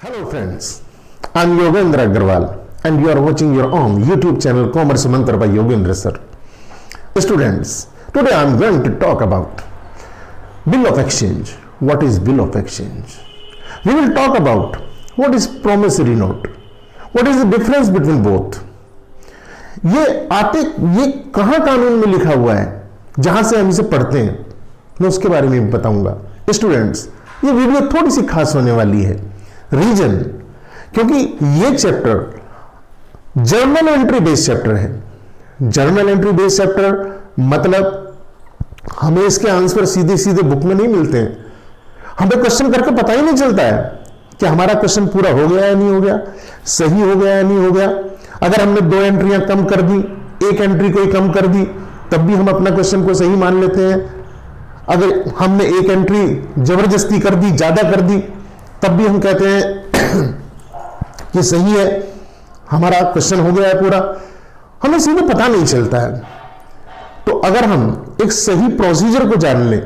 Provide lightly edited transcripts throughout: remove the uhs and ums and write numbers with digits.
Hello friends, I'm Yogendra Agarwal and you are watching your own YouTube channel Commerce Mantra by Yogendra sir. Students, today I'm going to talk about Bill of Exchange. What is Bill of Exchange? We will talk about what is promissory note. What is the difference between both? ये कहाँ कानून में लिखा हुआ है जहां से हम इसे पढ़ते हैं, मैं उसके बारे में बताऊंगा. स्टूडेंट्स, ये वीडियो थोड़ी सी खास होने वाली है. रीजन, क्योंकि ये chapter journal entry based chapter है. जर्नल एंट्री बेस्ड चैप्टर मतलब हमें इसके आंसर सीधे सीधे बुक में नहीं मिलते हैं. हमें क्वेश्चन करके पता ही नहीं चलता है कि हमारा क्वेश्चन पूरा हो गया या नहीं हो गया, सही हो गया या नहीं हो गया. अगर हमने 2 एंट्रियां कम कर दी, एक एंट्री कोई कम कर दी, तब भी हम अपना क्वेश्चन को सही मान लेते हैं. अगर हमने एक एंट्री जबरदस्ती कर दी, ज्यादा कर दी, तब भी हम कहते हैं कि सही है, हमारा क्वेश्चन हो गया है पूरा. हमें सीधे पता नहीं चलता है. तो अगर हम एक सही प्रोसीजर को जान लें,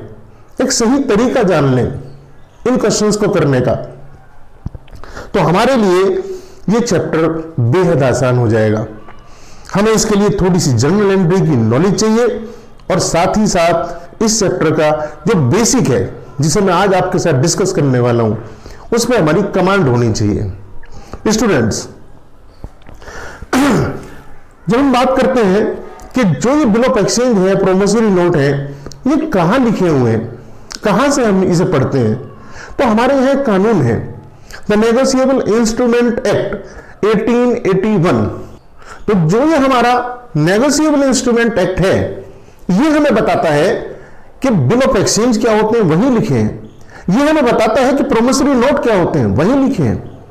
एक सही तरीका जान लें इन क्वेश्चंस को करने का, तो हमारे लिए ये चैप्टर बेहद आसान हो जाएगा. हमें इसके लिए थोड़ी सी जनरल एंट्री की नॉलेज चाहिए और साथ ही साथ इस चैप्टर का जो बेसिक है, जिसे मैं आज आपके साथ डिस्कस करने वाला हूं, उसमें हमारी कमांड होनी चाहिए. स्टूडेंट्स, जब हम बात करते हैं कि जो ये बिल ऑफ एक्सचेंज है, प्रोमिसरी नोट है, ये कहां लिखे हुए हैं, कहां से हम इसे पढ़ते हैं, तो हमारे यहां कानून है, द नेगोशिएबल इंस्ट्रूमेंट एक्ट 1881. तो जो ये हमारा नेगोशिएबल इंस्ट्रूमेंट एक्ट है, ये हमें बताता है कि बिल ऑफ एक्सचेंज क्या होते हैं, वही लिखे हैं. ये हमें बताता है कि प्रोमिसरी नोट क्या होते हैं, वही लिखे हैं.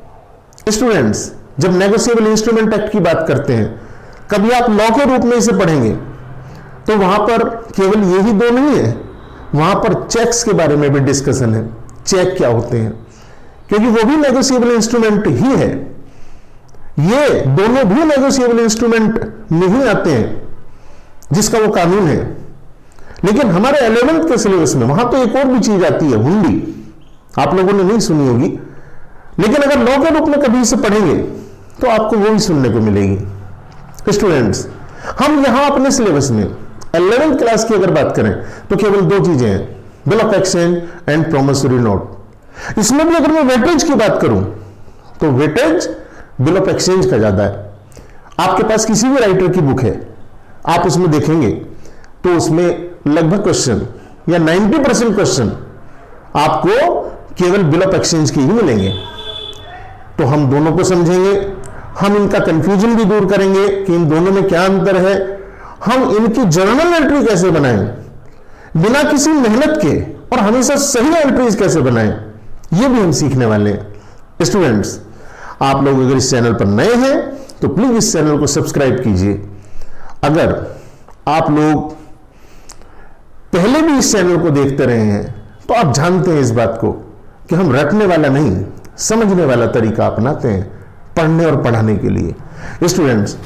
स्टूडेंट्स, जब नेगोशिएबल इंस्ट्रूमेंट एक्ट की बात करते हैं, कभी आप लॉ के रूप में इसे पढ़ेंगे तो वहां पर केवल यही 2 नहीं है, वहां पर चेक्स के बारे में भी डिस्कशन है. चेक क्या होते हैं, क्योंकि वो भी नेगोशिएबल इंस्ट्रूमेंट ही है. ये दोनों भी नेगोशिएबल इंस्ट्रूमेंट में ही आते हैं जिसका वो कानून है. लेकिन हमारे 11th के सिलेबस में वहां तो एक और भी चीज आती है, हुंडी. आप लोगों ने नहीं सुनी होगी, लेकिन अगर लॉ के रूप में कभी इसे पढ़ेंगे तो आपको वो भी सुनने को मिलेगी. स्टूडेंट्स, हम यहां अपने सिलेबस में 11th क्लास की अगर बात करें तो केवल 2 चीजें हैं, bill of exchange and promissory note. इसमें भी अगर मैं वेटेज की बात करूं तो वेटेज बिल ऑफ एक्सचेंज का ज्यादा है. आपके पास किसी भी राइटर की बुक है, आप उसमें देखेंगे तो उसमें लगभग क्वेश्चन या 90% क्वेश्चन आपको केवल बिल ऑफ एक्सचेंज के ही मिलेंगे. तो हम दोनों को समझेंगे, हम इनका कंफ्यूजन भी दूर करेंगे कि इन दोनों में क्या अंतर है, हम इनकी जर्नल एंट्री कैसे बनाएं बिना किसी मेहनत के, और हमेशा सही एंट्रीज कैसे बनाएं, ये भी हम सीखने वाले हैं. स्टूडेंट्स, आप लोग अगर इस चैनल पर नए हैं तो प्लीज इस चैनल को सब्सक्राइब कीजिए. अगर आप लोग पहले भी इस चैनल को देखते रहे हैं तो आप जानते हैं इस बात को कि हम रटने वाला नहीं, समझने वाला तरीका अपनाते हैं पढ़ने और पढ़ाने के लिए. स्टूडेंट्स,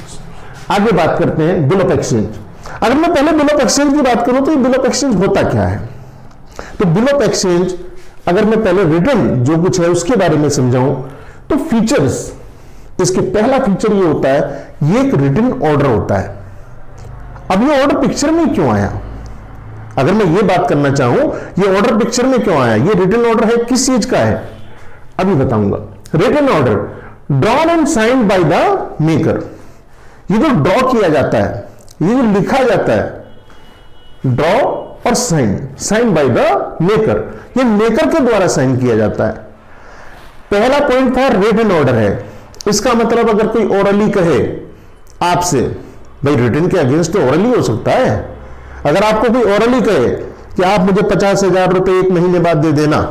आगे बात करते हैं बिल ऑफ एक्सचेंज. अगर मैं पहले बिल ऑफ एक्सचेंज की बात करूं तो ये बिल ऑफ एक्सचेंज होता क्या है. तो बिल ऑफ एक्सचेंज, अगर मैं पहले रिटर्न जो कुछ है उसके बारे में समझाऊं तो फीचर्स, इसके पहला फीचर ये होता है, ये एक रिटन ऑर्डर होता है. अब ये ऑर्डर पिक्चर में क्यों आया, अगर मैं ये बात करना चाहूं ये ऑर्डर पिक्चर में क्यों आया, ये रिटन ऑर्डर है, किस चीज का है, अभी बताऊंगा. Written order drawn and signed by the maker. ये जो ड्रॉ किया जाता है, ये जो लिखा जाता है, ड्रॉ और साइन बाय द मेकर, ये मेकर के द्वारा साइन किया जाता है. पहला पॉइंट था रिटन ऑर्डर है. इसका मतलब अगर कोई ओरली कहे आपसे, भाई रिटन के अगेंस्ट तो ओरली हो सकता है, अगर आपको कोई ओरली कहे कि आप मुझे 50,000 रुपए 1 महीने बाद दे देना,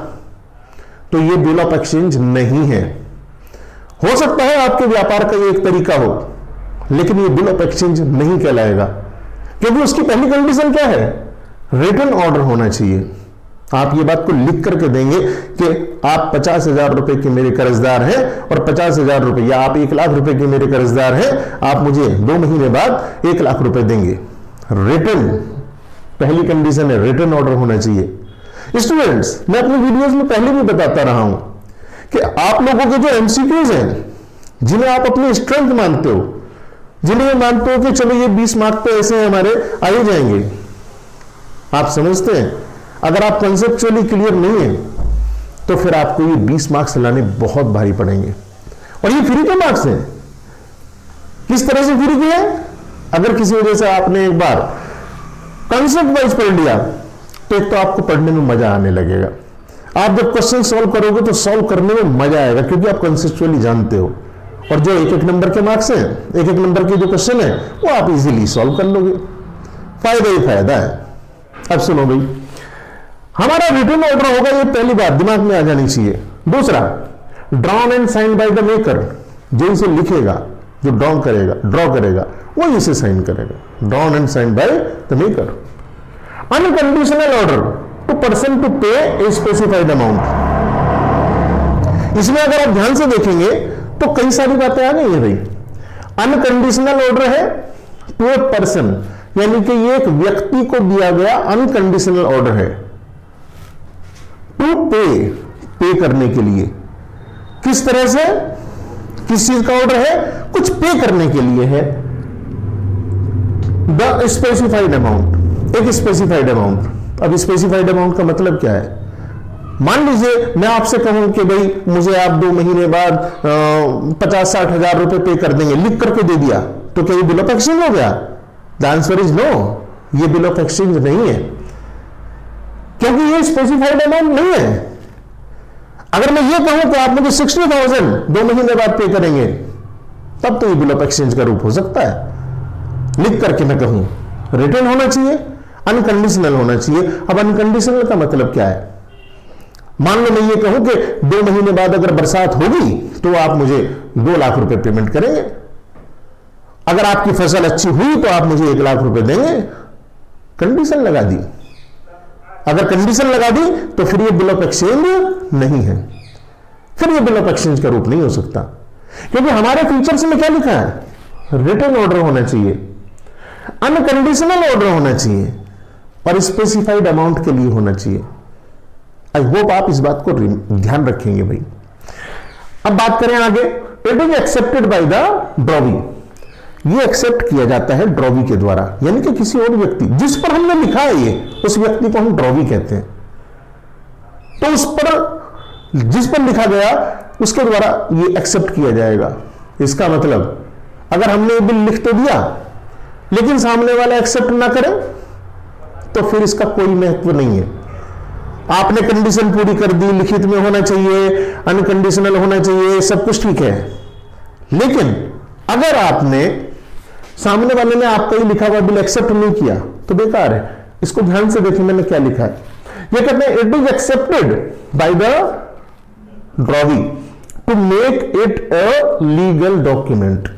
तो ये बिल ऑफ एक्सचेंज नहीं है. हो सकता है आपके व्यापार का ये एक तरीका हो, लेकिन ये बिल ऑफ एक्सचेंज नहीं कहलाएगा, क्योंकि उसकी पहली कंडीशन क्या है, रिटन ऑर्डर होना चाहिए. आप ये बात को लिख करके देंगे कि आप 50,000 रुपए के मेरे कर्जदार हैं और 50,000 रुपए, या आप 1 लाख रुपए के मेरे कर्जदार हैं, आप मुझे 2 महीने बाद 1 लाख रुपए देंगे. रिटन पहली कंडीशन है, रिटन ऑर्डर होना चाहिए. स्टूडेंट्स, मैं अपनी वीडियोस में पहले भी बताता रहा हूं कि आप लोगों के जो एमसीक्यूज हैं, जिन्हें आप अपनी स्ट्रेंथ मानते हो, जिन्हें मानते हो कि चलो ये 20 मार्क पे ऐसे हमारे आ ही जाएंगे, आप समझते हैं अगर आप कंसेप्चुअली क्लियर नहीं है तो फिर आपको ये 20 मार्क्स लाने बहुत भारी पड़ेंगे। और ये फ्री के मार्क्स हैं। किस तरह से फ्री किया? अगर किसी वजह से आपने एक बार कंसेप्ट वाइज पढ़ लिया तो एक तो आपको पढ़ने में मजा आने लगेगा। आप जब क्वेश्चन सॉल्व करोगे तो सॉल्व करने में मजा आएगा, क्योंकि आप कंसेप्चुअली जानते हो। और जो एक एक नंबर के मार्क्स हैं, एक एक नंबर के जो क्वेश्चन है, वो आप इजीली सॉल्व कर लोगे। फायदा ही फायदा है। अब सुनो भाई, हमारा रिटन ऑर्डर होगा, ये पहली बात दिमाग में आ जानी चाहिए। दूसरा, drawn and sign by the maker, जो इसे लिखेगा, जो ड्रॉ करेगा वो इसे साइन करेगा। Drawn and sign by the maker. Unconditional order to person to pay a specified amount. इसमें अगर आप ध्यान से देखेंगे तो कई सारी बातें आ गई है भाई। अनकंडीशनल ऑर्डर है टू ए पर्सन, यानी कि ये एक व्यक्ति को दिया गया अनकंडीशनल ऑर्डर है टू पे करने के लिए। किस तरह से? किस चीज का ऑर्डर है? कुछ पे करने के लिए है। द स्पेसिफाइड अमाउंट, एक स्पेसिफाइड अमाउंट। अब स्पेसिफाइड अमाउंट का मतलब क्या है? मान लीजिए मैं आपसे कहूं कि भाई मुझे आप 2 महीने बाद 50-60 हजार रुपए पे कर देंगे, लिख करके दे दिया, तो क्या ये बिल ऑफ एक्सचेंज हो गया? द आंसर इज नो, ये बिल ऑफ एक्सचेंज नहीं है, क्योंकि ये स्पेसिफाइड अमाउंट नहीं है। अगर मैं ये कहूं कि आप मुझे 60,000 2 महीने बाद पे करेंगे, तब तो ये बिल ऑफ एक्सचेंज का रूप हो सकता है। लिख करके मैं कहूं, रिटर्न होना चाहिए, अनकंडीशनल होना चाहिए। अब अनकंडीशनल का मतलब क्या है? मान लो मैं ये कहूं कि 2 महीने बाद अगर बरसात होगी तो आप मुझे 2 लाख रुपए पेमेंट करेंगे, अगर आपकी फसल अच्छी हुई तो आप मुझे 1 लाख रुपए देंगे। कंडीशन लगा दी। अगर कंडीशन लगा दी तो फिर ये बिल ऑफ एक्सचेंज नहीं है, फिर ये बिल ऑफ एक्सचेंज का रूप नहीं हो सकता, क्योंकि हमारे फीचर्स में क्या लिखा है? रिटर्न ऑर्डर होना चाहिए, अनकंडीशनल ऑर्डर होना चाहिए और स्पेसिफाइड अमाउंट के लिए होना चाहिए। आई होप आप इस बात को ध्यान रखेंगे भाई। अब बात करें आगे, it is accepted by the drawee. ये एक्सेप्ट किया जाता है ड्रॉवी के द्वारा, यानी कि किसी और व्यक्ति जिस पर हमने लिखा है ये, उस व्यक्ति को हम ड्रॉवी कहते हैं। तो उस पर जिस पर लिखा गया उसके द्वारा ये एक्सेप्ट किया जाएगा। इसका मतलब अगर हमने ये बिल लिख तो दिया लेकिन सामने वाला एक्सेप्ट ना करे तो फिर इसका कोई महत्व नहीं है। आपने कंडीशन पूरी कर दी, लिखित में होना चाहिए, अनकंडीशनल होना चाहिए, सब कुछ ठीक है, लेकिन अगर आपने सामने वाले ने आपका ही लिखा हुआ बिल एक्सेप्ट नहीं किया तो बेकार है। इसको ध्यान से देखिए मैंने क्या लिखा है। ये कहते हैं it is accepted by the drawee to make it a legal document.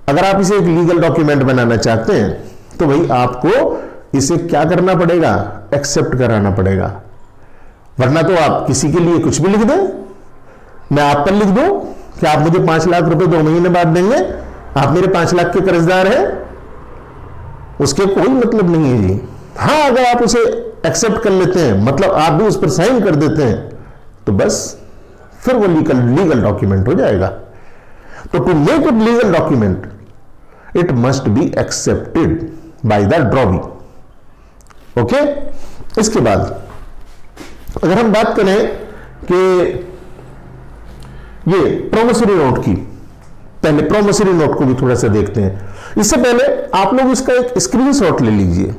अगर आप इसे एक लीगल डॉक्यूमेंट बनाना चाहते हैं तो भाई आपको इसे क्या करना पड़ेगा? एक्सेप्ट कराना पड़ेगा, वरना तो आप किसी के लिए कुछ भी लिख दें। मैं आप पर लिख दूं कि आप मुझे 5 लाख रुपए 2 महीने बाद देंगे, आप मेरे 5 लाख के कर्जदार हैं, उसके कोई मतलब नहीं है जी। हाँ, अगर आप उसे एक्सेप्ट कर लेते हैं, मतलब आप भी उस पर साइन कर देते हैं, तो बस फिर वो लीगल डॉक्यूमेंट हो जाएगा। तो to make it legal document it must be accepted by the drawee. Okay, इसके बाद अगर हम बात करें कि ये प्रोमिसरी नोट की, पहले प्रोमिसरी नोट को भी थोड़ा सा देखते हैं। इससे पहले आप लोग इसका एक स्क्रीनशॉट ले लीजिए,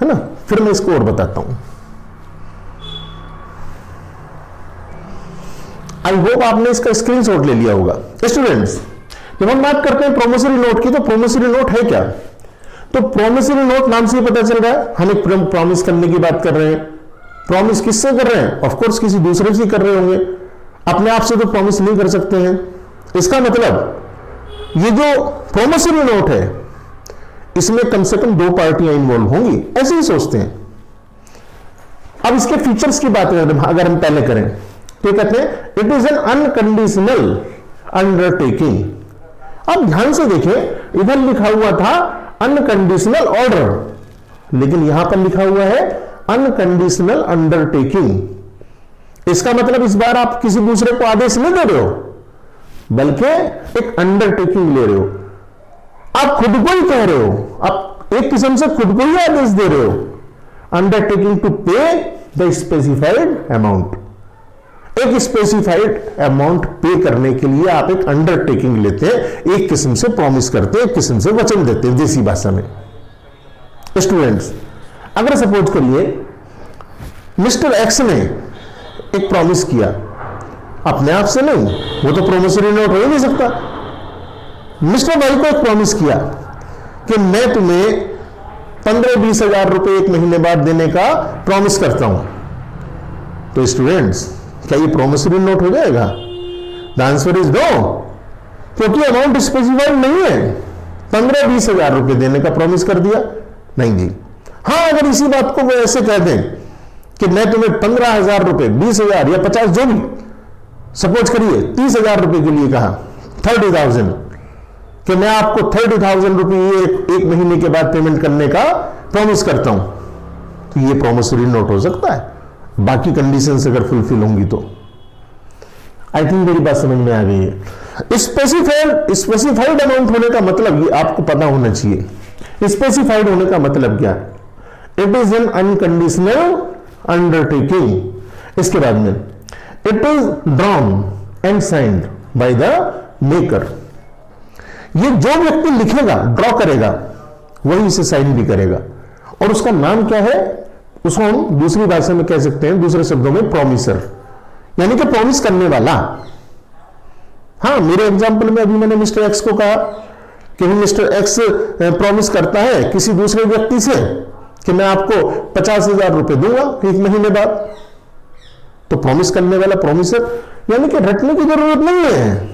है ना, फिर मैं इसको और बताता हूं। आई होप आपने इसका स्क्रीनशॉट ले लिया होगा। स्टूडेंट्स, जब हम बात करते हैं प्रोमिसरी नोट की, तो प्रोमिसरी नोट है क्या? तो प्रोमिसरी नोट नाम से ही पता चल रहा है हम एक प्रॉमिस करने की बात कर रहे हैं। प्रॉमिस किससे कर रहे हैं? ऑफ कोर्स किसी दूसरे से कर रहे होंगे, अपने आप से तो प्रॉमिस नहीं कर सकते हैं। इसका मतलब ये जो प्रोमिसरी नोट है इसमें कम से कम 2 पार्टियां इन्वॉल्व होंगी, ऐसे ही सोचते हैं। अब इसके फीचर्स की बात अगर हम पहले करें तो कहते हैं it is an unconditional undertaking. अब ध्यान से देखें, इधर लिखा हुआ था अनकंडीशनल ऑर्डर, लेकिन यहां पर लिखा हुआ है अनकंडीशनल अंडरटेकिंग। इसका मतलब इस बार आप किसी दूसरे को आदेश नहीं दे रहे हो, बल्कि एक अंडरटेकिंग ले रहे हो। आप खुद को ही कह रहे हो, आप एक किस्म से खुद को ही आदेश दे रहे हो। अंडरटेकिंग टू पे द स्पेसिफाइड अमाउंट, एक स्पेसिफाइड अमाउंट पे करने के लिए आप एक अंडरटेकिंग लेते हैं, एक किस्म से प्रॉमिस करते हैं, एक किस्म से वचन देते हैं देसी भाषा में। स्टूडेंट्स, अगर सपोज करिए मिस्टर एक्स ने एक प्रॉमिस किया, अपने आप से नहीं, वो तो प्रोमिसरी नोट हो ही नहीं सकता। मिस्टर वाई को एक प्रॉमिस किया कि मैं तुम्हें 15-20 हजार रुपए एक महीने बाद देने का प्रॉमिस करता हूं। तो स्टूडेंट्स, क्या ये प्रोमिसरी नोट हो जाएगा? द आंसर इज नो, क्योंकि अमाउंट स्पेसिफाइड नहीं है। 15-20 हजार रुपए देने का प्रॉमिस कर दिया, नहीं जी। हाँ, अगर इसी बात को वो ऐसे कह दें कि मैं तुम्हें 15,000 रुपए, 20,000 या 50, जो भी, सपोज करिए 30,000 रुपए के लिए कहा, 30,000, कि मैं आपको 30,000 रुपए एक महीने के बाद पेमेंट करने का प्रॉमिस करता हूं, तो ये प्रॉमिसरी नोट हो सकता है, बाकी कंडीशंस अगर फुलफिल होंगी तो। आई थिंक मेरी बात समझ में आ गई है। स्पेसिफाइड अमाउंट होने का मतलब ये आपको पता होना चाहिए। स्पेसिफाइड होने का मतलब क्या है? It is an unconditional undertaking. इसके बाद में it is drawn and signed by the maker. ये जो व्यक्ति लिखेगा, ड्रॉ करेगा, वही इसे साइन भी करेगा। और उसका नाम क्या है? उसको हम दूसरी भाषा में कह सकते हैं, दूसरे शब्दों में प्रोमिसर, यानी कि प्रॉमिस करने वाला। हाँ, मेरे एग्जांपल में अभी मैंने मिस्टर एक्स को कहा कि मिस्टर एक्स प्रॉमिस करता है किसी दूसरे व्यक्ति से कि मैं आपको 50,000 रुपए दूंगा एक महीने बाद। तो प्रॉमिस करने वाला प्रोमिसर, यानी कि रटने की जरूरत नहीं है।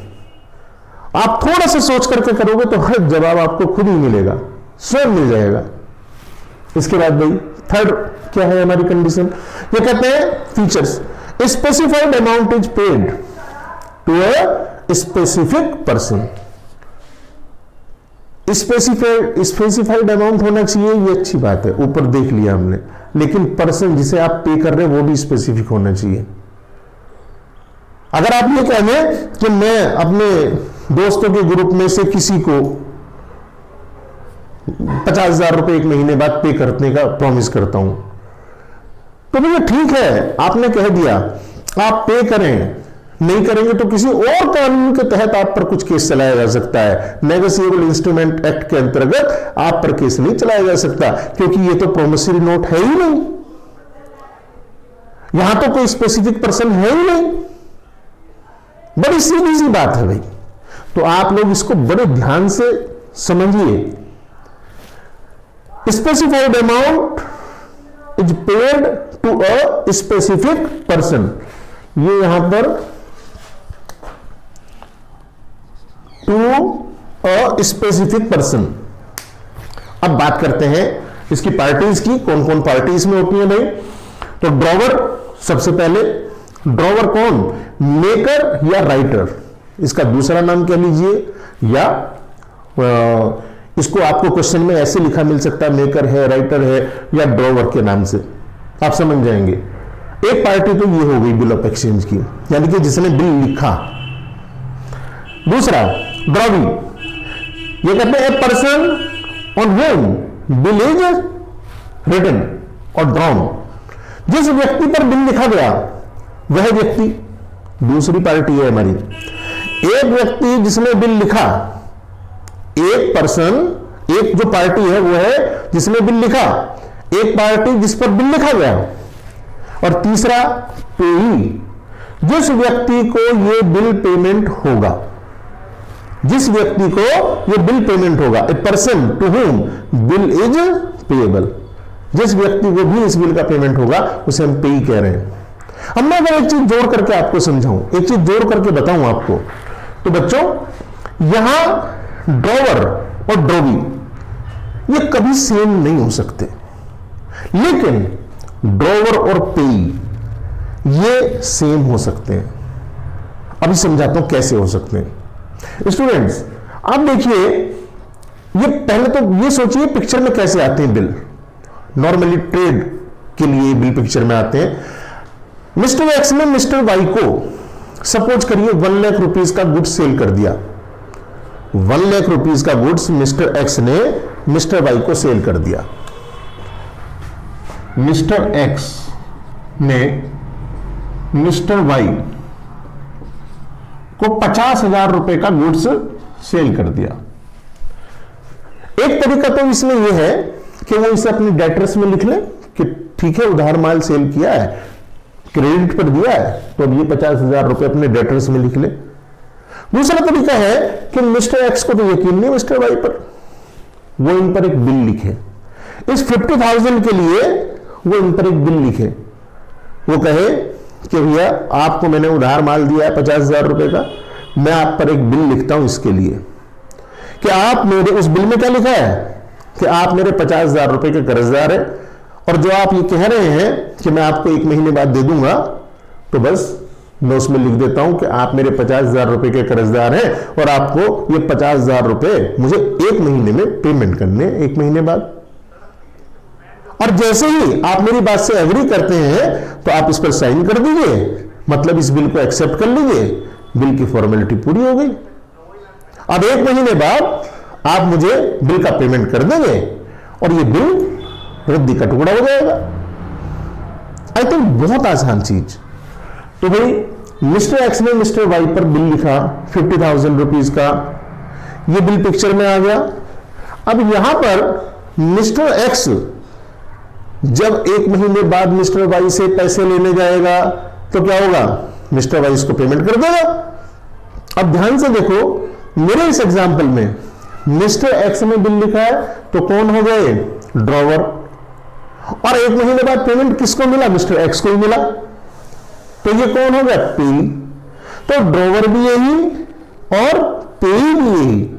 आप थोड़ा सा सोच करके करोगे तो हर जवाब आपको खुद ही मिलेगा, स्वयं मिल जाएगा। इसके बाद भाई थर्ड क्या है हमारी कंडीशन? ये कहते हैं features. Specified amount is paid to a specific person. Specified amount होना चाहिए, ये अच्छी बात है, ऊपर देख लिया हमने, लेकिन पर्सन जिसे आप पे कर रहे हैं वो भी स्पेसिफिक होना चाहिए। अगर आप ये कह दें कि मैं अपने दोस्तों के ग्रुप में से किसी को 50,000 रुपए एक महीने बाद पे करने का प्रॉमिस करता हूं, तो भैया ठीक है, आपने कह दिया, आप पे करें, नहीं करेंगे तो किसी और कानून के तहत आप पर कुछ केस चलाया जा सकता है। नेगोशिएबल इंस्ट्रूमेंट एक्ट के अंतर्गत आप पर केस नहीं चलाया जा सकता, क्योंकि ये तो प्रोमिसरी नोट है ही नहीं, यहां तो कोई स्पेसिफिक पर्सन है ही नहीं। बड़ी सीधी सी बात है भाई, तो आप लोग इसको बड़े ध्यान से समझिए। Specified amount is paid to a specific person, ये यहां पर टू अ स्पेसिफिक पर्सन। अब बात करते हैं इसकी पार्टीज की, कौन कौन पार्टीज में होती है भाई। तो ड्रॉवर, सबसे पहले ड्रॉवर कौन? मेकर या राइटर, इसका दूसरा नाम कह लीजिए, या इसको आपको क्वेश्चन में ऐसे लिखा मिल सकता है, मेकर है, राइटर है, या ड्रॉवर के नाम से, आप समझ जाएंगे। एक पार्टी तो ये हो गई बिल ऑफ एक्सचेंज की, यानी कि जिसने बिल लिखा। दूसरा ड्रॉविंग, ये कहते हैं person on whom bill is written और ड्रॉन। जिस व्यक्ति पर बिल लिखा गया वह व्यक्ति दूसरी पार्टी है हमारी। एक व्यक्ति जिसने बिल लिखा, एक पर्सन, एक जो पार्टी है वो है जिसने बिल लिखा, एक पार्टी जिस पर बिल लिखा गया, और तीसरा पेई, जिस व्यक्ति को ये बिल पेमेंट होगा, जिस व्यक्ति को ये बिल पेमेंट होगा। A person to whom bill is payable, जिस व्यक्ति को भी इस बिल का पेमेंट होगा उसे हम पेई कह रहे हैं। अब मैं अगर एक चीज जोड़ करके आपको समझाऊं, एक चीज जोड़ करके बताऊं आपको, तो बच्चों यहां ड्रॉवर और ड्रॉवी ये कभी सेम नहीं हो सकते, लेकिन ड्रॉवर और पेई ये सेम हो सकते हैं। अभी समझाता हूं कैसे हो सकते हैं। स्टूडेंट्स आप देखिए, ये पहले तो ये सोचिए पिक्चर में कैसे आते हैं बिल। नॉर्मली ट्रेड के लिए बिल पिक्चर में आते हैं। मिस्टर एक्स ने मिस्टर वाई को सपोज करिए 1 लाख रुपीस का गुड्स सेल कर दिया। 1 लाख रुपीस का गुड्स मिस्टर एक्स ने मिस्टर वाई को सेल कर दिया। मिस्टर एक्स ने मिस्टर वाई को 50,000 रुपए का गुड्स सेल कर दिया। एक तरीका तो इसमें यह है कि वो इसे अपनी डेटर्स में लिख ले कि ठीक है उधार माल सेल किया है, क्रेडिट पर दिया है, तो अब ये 50,000 रुपए अपने डेटर्स में लिख ले। दूसरा तरीका है कि मिस्टर एक्स को तो यकीन नहीं मिस्टर वाई पर, वो इन पर एक बिल लिखे। इस 50,000 के लिए वो इन पर एक बिल लिखे। वो कहे कि भैया आपको मैंने उधार माल दिया है 50,000 रुपए का, मैं आप पर एक बिल लिखता हूं इसके लिए कि आप मेरे, उस बिल में क्या लिखा है कि आप मेरे 50,000 रुपए के कर्जदार हैं, और जो आप ये कह रहे हैं कि मैं आपको 1 महीने बाद दे दूंगा, तो बस मैं उसमें लिख देता हूं कि आप मेरे 50,000 रुपए के कर्जदार हैं और आपको ये 50,000 रुपए मुझे 1 महीने में पेमेंट करने, 1 महीने बाद। और जैसे ही आप मेरी बात से एग्री करते हैं तो आप इस पर साइन कर दीजिए, मतलब इस बिल को एक्सेप्ट कर लीजिए, बिल की फॉर्मेलिटी पूरी हो गई। अब 1 महीने बाद आप मुझे बिल का पेमेंट कर देंगे और ये बिल रद्दी का टुकड़ा हो जाएगा। आई थिंक बहुत आसान चीज। तो भाई मिस्टर एक्स ने मिस्टर वाई पर बिल लिखा 50,000 रुपीज का, ये बिल पिक्चर में आ गया। अब यहां पर मिस्टर एक्स जब 1 महीने बाद मिस्टर वाई से पैसे लेने जाएगा तो क्या होगा, मिस्टर वाई इसको पेमेंट कर देगा। अब ध्यान से देखो, मेरे इस एग्जांपल में मिस्टर एक्स ने बिल लिखा है तो कौन हो गए, ड्रॉवर, और 1 महीने बाद पेमेंट किसको मिला, मिस्टर एक्स को ही मिला, तो ये कौन हो गया, पेई। तो ड्रॉवर भी यही और पेई भी यही,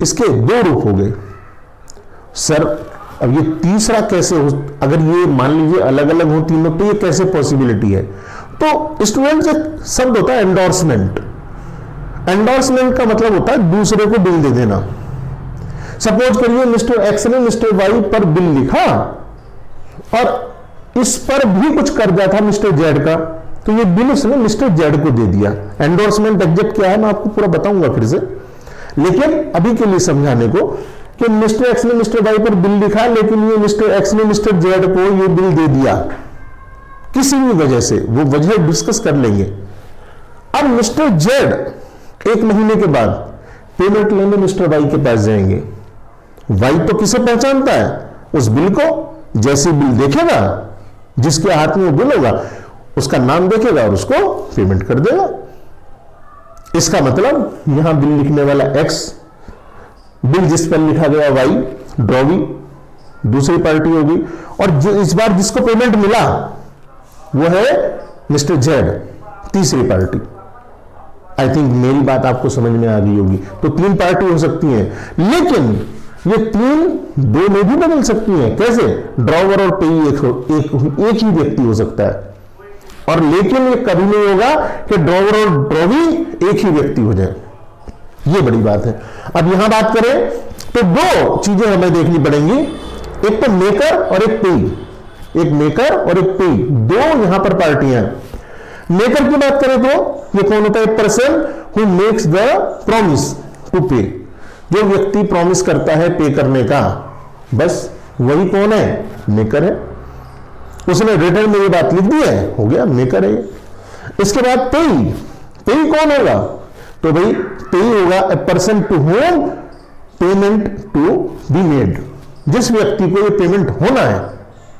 इसके 2 रूप हो गए। सर अब ये तीसरा कैसे हो, अगर ये मान लीजिए अलग अलग हो तीनों, तो ये कैसे पॉसिबिलिटी है। तो स्टूडेंट्स एक शब्द होता है एंडोर्समेंट। एंडोर्समेंट का मतलब होता है दूसरे को बिल दे देना। सपोज करिए मिस्टर एक्स ने मिस्टर वाई पर बिल लिखा और इस पर भी कुछ कर्जा था मिस्टर जेड का, तो ये बिल उसने मिस्टर जेड को दे दिया। एंडोर्समेंट एग्जैक्ट क्या है मैं आपको पूरा बताऊंगा फिर से, लेकिन अभी के लिए समझाने को कि मिस्टर एक्स ने मिस्टर वाई पर बिल लिखा, लेकिन ये मिस्टर एक्स ने मिस्टर जेड को ये बिल दे दिया किसी भी वजह से, वो वजह डिस्कस कर लेंगे। अब मिस्टर जेड 1 महीने के बाद पेमेंट लेने मिस्टर वाई के पास जाएंगे। वाई तो किसे पहचानता है, उस बिल को। जैसे बिल देखेगा, जिसके हाथ में बिल होगा उसका नाम देखेगा और उसको पेमेंट कर देगा। इसका मतलब यहां बिल लिखने वाला एक्स, बिल जिस पर लिखा गया वाई, ड्रॉवी दूसरी पार्टी होगी, और इस बार जिसको पेमेंट मिला वो है मिस्टर जेड, तीसरी पार्टी। आई थिंक मेरी बात आपको समझ में आ गई होगी। तो 3 पार्टी हो सकती हैं, लेकिन ये 3 2 में भी बदल सकती हैं। कैसे, ड्रॉवर और पेई एक ही व्यक्ति हो सकता है, और लेकिन ये कभी नहीं होगा कि ड्रॉवर और ड्रॉवी एक ही व्यक्ति हो जाए। ये बड़ी बात है। अब यहां बात करें तो 2 चीजें हमें देखनी पड़ेंगी, एक तो मेकर और एक पेई। एक मेकर और एक पेई, 2 यहां पर पार्टियां हैं। मेकर की बात करें तो ये कौन होता है, person who makes the promise to pay, जो व्यक्ति प्रॉमिस करता है पे करने का, बस वही कौन है, मेकर है। उसने रिटर्न में ये बात लिख दी है, हो गया, मेकर है। इसके बाद पेई, पेई कौन होगा, तो भाई पेई होगा a person to whom payment to be made, जिस व्यक्ति को ये पेमेंट होना है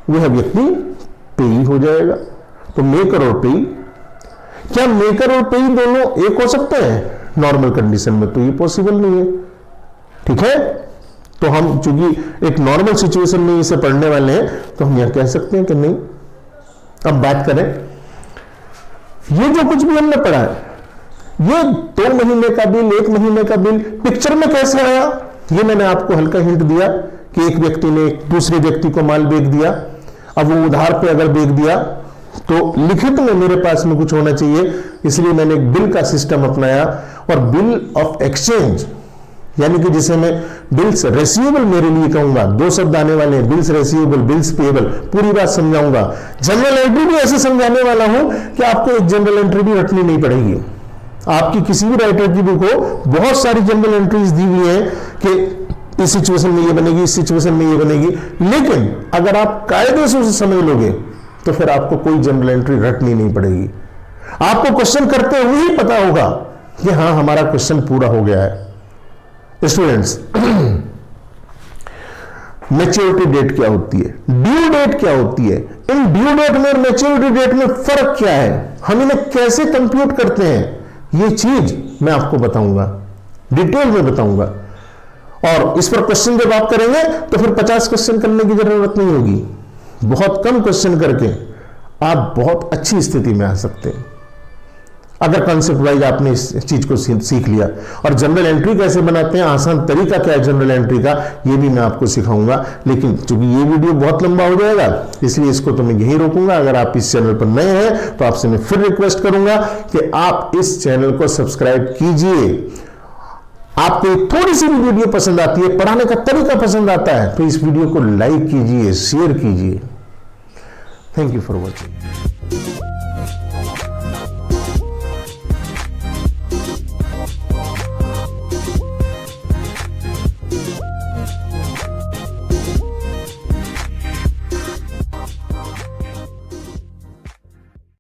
वह व्यक्ति पेई हो जाएगा। तो मेकर और पेई, क्या मेकर और पेई दोनों एक हो सकते हैं, नॉर्मल कंडीशन में तो ये पॉसिबल नहीं है। ठीक है, तो हम चूंकि एक नॉर्मल सिचुएशन में इसे पढ़ने वाले हैं तो हम यह कह सकते हैं कि नहीं। अब बात करें, ये जो कुछ भी हमने पढ़ा है, ये 2 महीने का बिल, 1 महीने का बिल पिक्चर में कैसे आया, ये मैंने आपको हल्का हिंट दिया कि एक व्यक्ति ने दूसरे व्यक्ति को माल बेच दिया। अब वो उधार पे अगर बेच दिया तो लिखित में मेरे पास में कुछ होना चाहिए, इसलिए मैंने एक बिल का सिस्टम अपनाया, और बिल ऑफ एक्सचेंज यानी कि जिसे मैं बिल्स रेसिवेबल मेरे लिए कहूंगा, दो शब्द आने वाले हैं, बिल्स रेसिवेबल, बिल्स पेएबल, पूरी बात समझाऊंगा। जनरल एंट्री भी ऐसे समझाने वाला हूं कि आपको एक जनरल एंट्री भी रटनी नहीं पड़ेगी। आपकी किसी भी राइटर की बुक हो, बहुत सारी जनरल एंट्रीज दी हुई है कि इस सिचुएशन में ये बनेगी, इस सिचुएशन में ये बनेगी, लेकिन अगर आप कायदे से उसे समझ लोगे तो फिर आपको कोई जनरल एंट्री रटनी नहीं पड़ेगी। आपको क्वेश्चन करते हुए ही पता होगा कि हाँ हमारा क्वेश्चन पूरा हो गया है। स्टूडेंट्स, मैच्योरिटी डेट क्या होती है, ड्यू डेट क्या होती है, इन ड्यू डेट में और मैच्योरिटी डेट में फर्क क्या है, हम इन्हें कैसे कंप्यूट करते हैं, ये चीज मैं आपको बताऊंगा, डिटेल में बताऊंगा। और इस पर क्वेश्चन जब आप करेंगे तो फिर 50 क्वेश्चन करने की जरूरत नहीं होगी। बहुत कम क्वेश्चन करके आप बहुत अच्छी स्थिति में आ सकते हैं अगर कॉन्सेप्ट वाइज आपने इस चीज को सीख लिया। और जनरल एंट्री कैसे बनाते हैं, आसान तरीका क्या है जनरल एंट्री का, ये भी मैं आपको सिखाऊंगा। लेकिन चूंकि ये वीडियो बहुत लंबा हो जाएगा इसलिए इसको तो मैं यहीं रोकूंगा। अगर आप इस चैनल पर नए हैं तो आपसे मैं फिर रिक्वेस्ट करूंगा कि आप इस चैनल को सब्सक्राइब कीजिए। आपको थोड़ी सी भी वीडियो पसंद आती है, पढ़ाने का तरीका पसंद आता है, तो इस वीडियो को लाइक कीजिए, शेयर कीजिए। Thank you for watching.